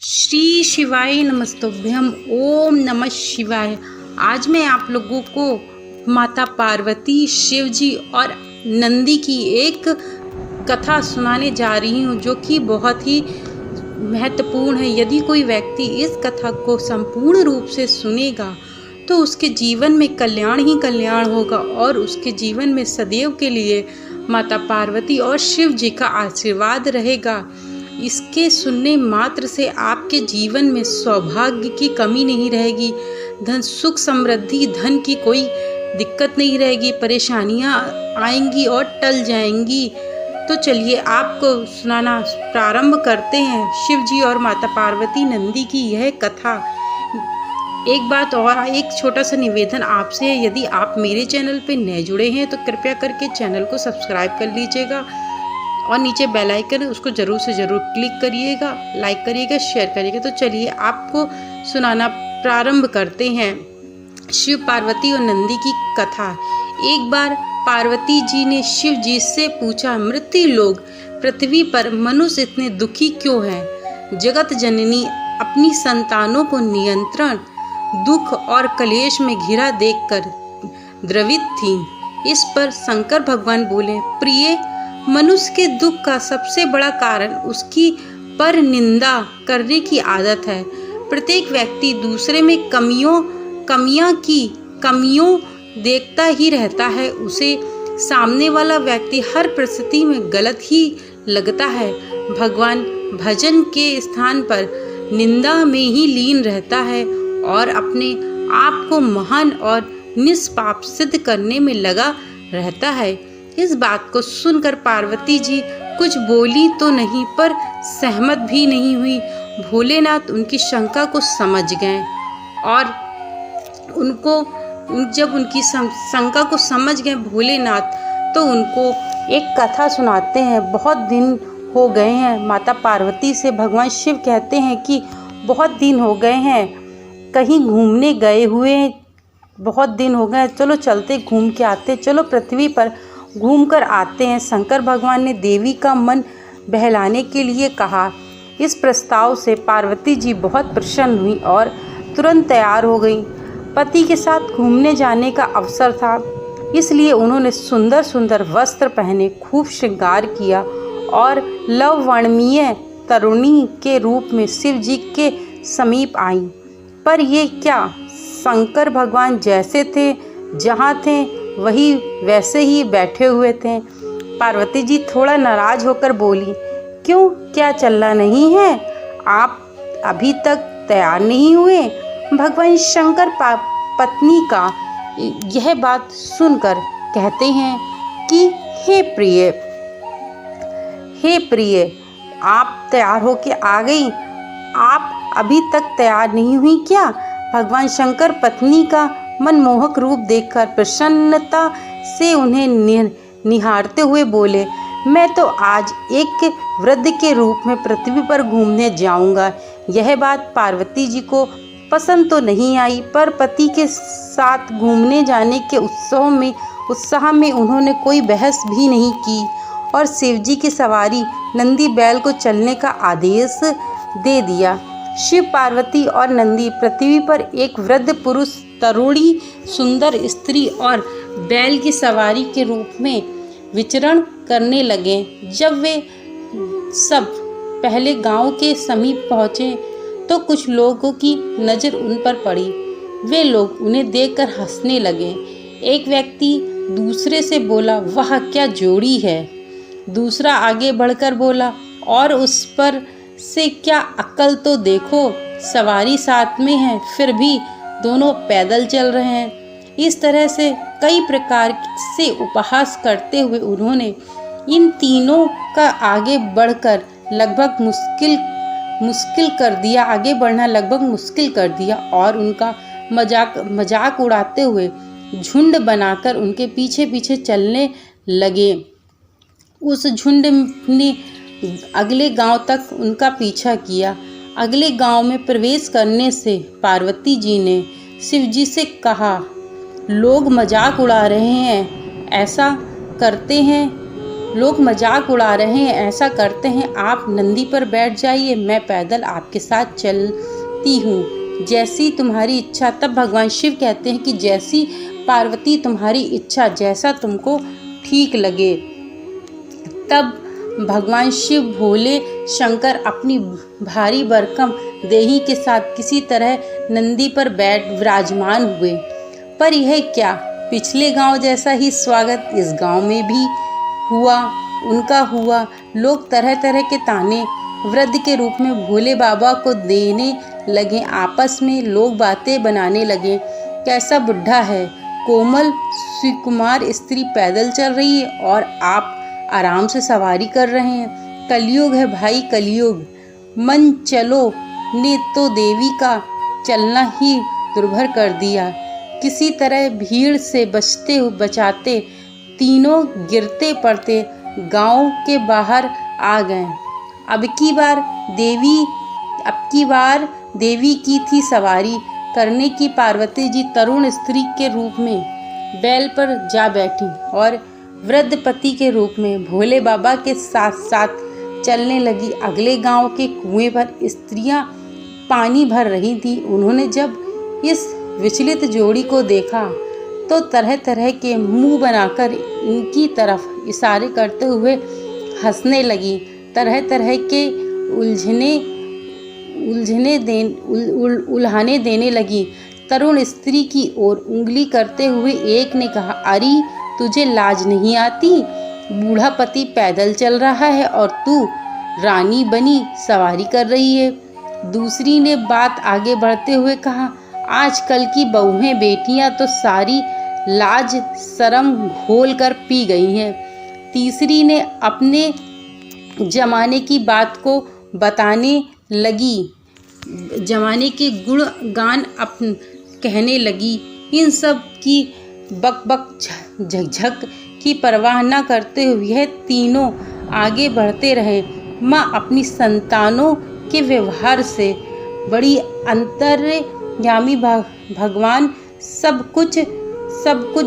श्री शिवाय नमस्तुभ्यम। ओम नमः शिवाय। आज मैं आप लोगों को माता पार्वती, शिव जी और नंदी की एक कथा सुनाने जा रही हूँ, जो कि बहुत ही महत्वपूर्ण है। यदि कोई व्यक्ति इस कथा को संपूर्ण रूप से सुनेगा तो उसके जीवन में कल्याण ही कल्याण होगा और उसके जीवन में सदैव के लिए माता पार्वती और शिव जी का आशीर्वाद रहेगा। इसके सुनने मात्र से आपके जीवन में सौभाग्य की कमी नहीं रहेगी, धन सुख समृद्धि, धन की कोई दिक्कत नहीं रहेगी, परेशानियां आएंगी और टल जाएंगी। तो चलिए आपको सुनाना प्रारंभ करते हैं शिव जी और माता पार्वती नंदी की यह कथा। एक बात और, एक छोटा सा निवेदन आपसे है, यदि आप मेरे चैनल पे नए जुड़े हैं तो कृपया करके चैनल को सब्सक्राइब कर लीजिएगा और नीचे बेल आइकन है उसको ज़रूर से ज़रूर क्लिक करिएगा, लाइक करिएगा, शेयर करिएगा। तो चलिए आपको सुनाना प्रारंभ करते हैं शिव पार्वती और नंदी की कथा। एक बार पार्वती जी ने शिव जी से पूछा, मृत्यु लोग पृथ्वी पर मनुष्य इतने दुखी क्यों हैं? जगत जननी अपनी संतानों को नियंत्रण, दुख और कलेश में घिरा देखकर द्रवित थी। इस पर शंकर भगवान बोले, प्रिय, मनुष्य के दुख का सबसे बड़ा कारण उसकी पर निंदा करने की आदत है। प्रत्येक व्यक्ति दूसरे में कमियों देखता ही रहता है। उसे सामने वाला व्यक्ति हर परिस्थिति में गलत ही लगता है। भगवान भजन के स्थान पर निंदा में ही लीन रहता है और अपने आप को महान और निष्पाप सिद्ध करने में लगा रहता है। इस बात को सुनकर पार्वती जी कुछ बोली तो नहीं, पर सहमत भी नहीं हुई। भोलेनाथ उनकी शंका को समझ गए और जब उनकी शंका को समझ गए भोलेनाथ, तो उनको एक कथा सुनाते हैं। बहुत दिन हो गए हैं। माता पार्वती से भगवान शिव कहते हैं कि बहुत दिन हो गए हैं, कहीं घूमने गए हुए बहुत दिन हो गए, चलो चलते घूम के आते, चलो पृथ्वी पर घूम कर आते हैं। शंकर भगवान ने देवी का मन बहलाने के लिए कहा। इस प्रस्ताव से पार्वती जी बहुत प्रसन्न हुई और तुरंत तैयार हो गई। पति के साथ घूमने जाने का अवसर था, इसलिए उन्होंने सुंदर सुंदर वस्त्र पहने, खूब श्रृंगार किया और लववर्णीय तरुणी के रूप में शिव जी के समीप आई। पर ये क्या, शंकर भगवान जैसे थे, जहाँ थे वही वैसे ही बैठे हुए थे। पार्वती जी थोड़ा नाराज होकर बोली, क्यों, क्या चलना नहीं है? आप अभी तक तैयार नहीं हुए? भगवान शंकर पत्नी का यह बात सुनकर कहते हैं कि हे प्रिय, आप तैयार होके आ गई, आप अभी तक तैयार नहीं हुई क्या? भगवान शंकर पत्नी का मनमोहक रूप देखकर प्रसन्नता से उन्हें निहारते हुए बोले, मैं तो आज एक वृद्ध के रूप में पृथ्वी पर घूमने जाऊंगा। यह बात पार्वती जी को पसंद तो नहीं आई, पर पति के साथ घूमने जाने के उत्साह में उन्होंने कोई बहस भी नहीं की और शिव जी की सवारी नंदी बैल को चलने का आदेश दे दिया। शिव पार्वती और नंदी पृथ्वी पर एक वृद्ध पुरुष, तरुणी सुंदर स्त्री और बैल की सवारी के रूप में विचरण करने लगे। जब वे सब पहले गांव के समीप पहुँचे तो कुछ लोगों की नज़र उन पर पड़ी। वे लोग उन्हें देखकर हंसने लगे। एक व्यक्ति दूसरे से बोला, वाह क्या जोड़ी है। दूसरा आगे बढ़कर बोला, और उस पर से क्या अक्ल तो देखो, सवारी साथ में है फिर भी दोनों पैदल चल रहे हैं। इस तरह से कई प्रकार से उपहास करते हुए उन्होंने इन तीनों का आगे बढ़ना लगभग मुश्किल कर दिया और उनका मजाक उड़ाते हुए झुंड बनाकर उनके पीछे पीछे चलने लगे। उस झुंड ने अगले गांव तक उनका पीछा किया। अगले गांव में प्रवेश करने से पार्वती जी ने शिव जी से कहा, लोग मजाक उड़ा रहे हैं, ऐसा करते हैं लोग मजाक उड़ा रहे हैं, ऐसा करते हैं आप नंदी पर बैठ जाइए, मैं पैदल आपके साथ चलती हूँ, जैसी तुम्हारी इच्छा। तब भगवान शिव कहते हैं कि जैसी पार्वती तुम्हारी इच्छा, जैसा तुमको ठीक लगे। तब भगवान शिव भोले शंकर अपनी भारी भरकम देही के साथ किसी तरह नंदी पर बैठ विराजमान हुए। पर यह क्या, पिछले गांव जैसा ही स्वागत इस गांव में भी हुआ, उनका हुआ। लोग तरह तरह के ताने वृद्ध के रूप में भोले बाबा को देने लगे। आपस में लोग बातें बनाने लगे, कैसा बुढ़ा है, कोमल सुकुमार स्त्री पैदल चल रही है और आप आराम से सवारी कर रहे हैं। कलयुग है भाई, कलयुग। मन चलो ने तो देवी का चलना ही दुर्भर कर दिया। किसी तरह भीड़ से बचाते तीनों गिरते पड़ते गांव के बाहर आ गए। अब की बार देवी की थी सवारी करने की। पार्वती जी तरुण स्त्री के रूप में बैल पर जा बैठी और वृद्ध पति के रूप में भोले बाबा के साथ साथ चलने लगी। अगले गांव के कुएं पर स्त्रियां पानी भर रही थी। उन्होंने जब इस विचलित जोड़ी को देखा तो तरह तरह के मुंह बनाकर इनकी तरफ इशारे करते हुए हंसने लगी। तरह तरह के उल्हाने देने लगी। तरुण स्त्री की ओर उंगली करते हुए एक ने कहा, अरे तुझे लाज नहीं आती? बूढ़ा पति पैदल चल रहा है और तू रानी बनी सवारी कर रही है। दूसरी ने बात आगे बढ़ते हुए कहा, आजकल की बहुएं बेटियां तो सारी लाज शर्म घोल कर पी गई हैं। तीसरी ने अपने जमाने की बात को बताने लगी, जमाने के गुण गान कहने लगी। इन सब की बक झकझक की परवाह न करते हुए यह तीनों आगे बढ़ते रहे। माँ अपनी संतानों के व्यवहार से बड़ी अंतर्यामी भगवान सब कुछ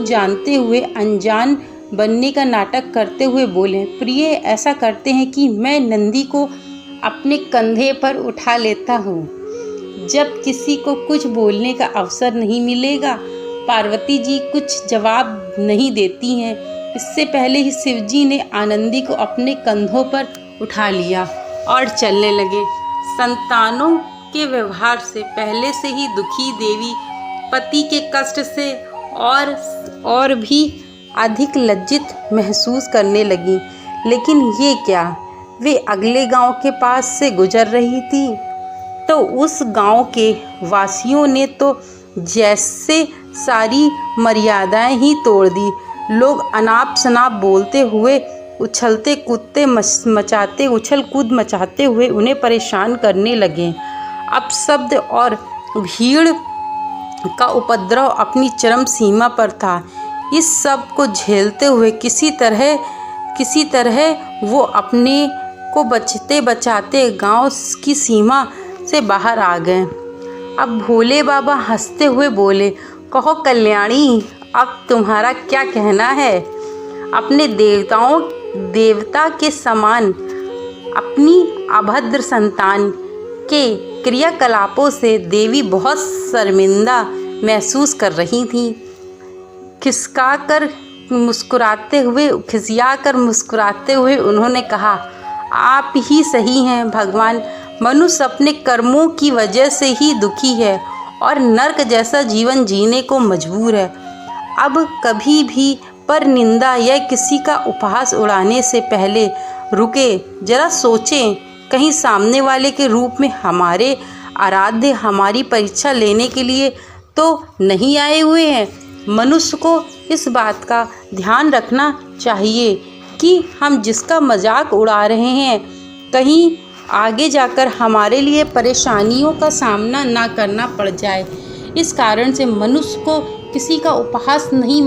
जानते हुए अनजान बनने का नाटक करते हुए बोले, प्रिय ऐसा करते हैं कि मैं नंदी को अपने कंधे पर उठा लेता हूँ। जब किसी को कुछ बोलने का अवसर नहीं मिलेगा, पार्वती जी कुछ जवाब नहीं देती हैं। इससे पहले ही शिवजी ने आनंदी को अपने कंधों पर उठा लिया और चलने लगे। संतानों के व्यवहार से पहले से ही दुखी देवी पति के कष्ट से और भी अधिक लज्जित महसूस करने लगी। लेकिन ये क्या, वे अगले गांव के पास से गुजर रही थी तो उस गांव के वासियों ने तो जैसे सारी मर्यादाएं ही तोड़ दी। लोग अनाप शनाप बोलते हुए उछल कूद मचाते हुए उन्हें परेशान करने लगे। अब शब्द और भीड़ का उपद्रव अपनी चरम सीमा पर था। इस सब को झेलते हुए किसी तरह वो अपने को बचाते गांव की सीमा से बाहर आ गए। अब भोले बाबा हंसते हुए बोले, कहो कल्याणी, अब तुम्हारा क्या कहना है? अपने देवता के समान अपनी अभद्र संतान के क्रियाकलापों से देवी बहुत शर्मिंदा महसूस कर रही थी। खिसियाकर मुस्कुराते हुए उन्होंने कहा, आप ही सही हैं भगवान। मनुष्य अपने कर्मों की वजह से ही दुखी है और नर्क जैसा जीवन जीने को मजबूर है। अब कभी भी पर निंदा या किसी का उपहास उड़ाने से पहले रुके, जरा सोचें, कहीं सामने वाले के रूप में हमारे आराध्य हमारी परीक्षा लेने के लिए तो नहीं आए हुए हैं। मनुष्य को इस बात का ध्यान रखना चाहिए कि हम जिसका मजाक उड़ा रहे हैं कहीं आगे जाकर हमारे लिए परेशानियों का सामना ना करना पड़ जाए। इस कारण से मनुष्य को किसी का उपहास नहीं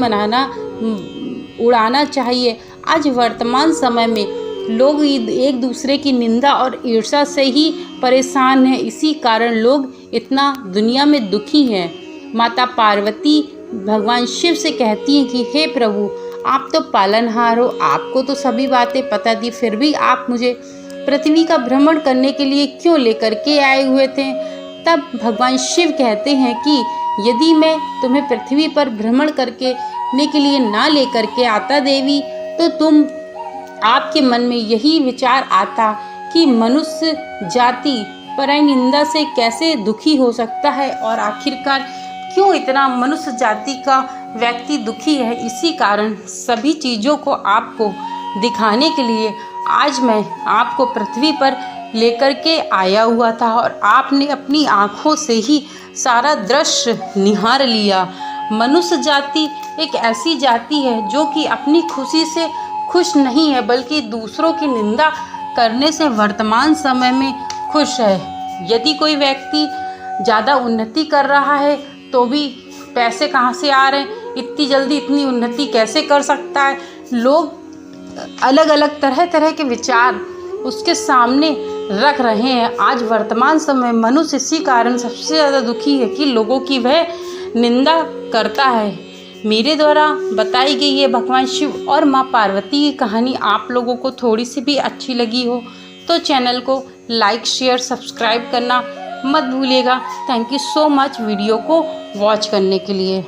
उड़ाना चाहिए। आज वर्तमान समय में लोग एक दूसरे की निंदा और ईर्ष्या से ही परेशान हैं। इसी कारण लोग इतना दुनिया में दुखी हैं। माता पार्वती भगवान शिव से कहती हैं कि हे प्रभु, आप तो पालनहार हो, आपको तो सभी बातें पता थी, फिर भी आप मुझे पृथ्वी का भ्रमण करने के लिए क्यों लेकर के आए हुए थे? तब भगवान शिव कहते हैं कि यदि मैं तुम्हें पृथ्वी पर भ्रमण करने के लिए ना लेकर के आता देवी, तो आपके मन में यही विचार आता कि मनुष्य जाति पराई निंदा से कैसे दुखी हो सकता है, और आखिरकार क्यों इतना मनुष्य जाति का व्यक्ति दुखी है। इसी कारण सभी चीज़ों को आपको दिखाने के लिए आज मैं आपको पृथ्वी पर लेकर के आया हुआ था, और आपने अपनी आँखों से ही सारा दृश्य निहार लिया। मनुष्य जाति एक ऐसी जाति है जो कि अपनी खुशी से खुश नहीं है, बल्कि दूसरों की निंदा करने से वर्तमान समय में खुश है। यदि कोई व्यक्ति ज़्यादा उन्नति कर रहा है तो भी पैसे कहाँ से आ रहे हैं, इतनी जल्दी इतनी उन्नति कैसे कर सकता है, लोग अलग अलग तरह तरह के विचार उसके सामने रख रहे हैं। आज वर्तमान समय मनुष्य इसी कारण सबसे ज़्यादा दुखी है कि लोगों की वह निंदा करता है। मेरे द्वारा बताई गई ये भगवान शिव और माँ पार्वती की कहानी आप लोगों को थोड़ी सी भी अच्छी लगी हो तो चैनल को लाइक शेयर सब्सक्राइब करना मत भूलिएगा। Thank you so much video को वॉच करने के लिए।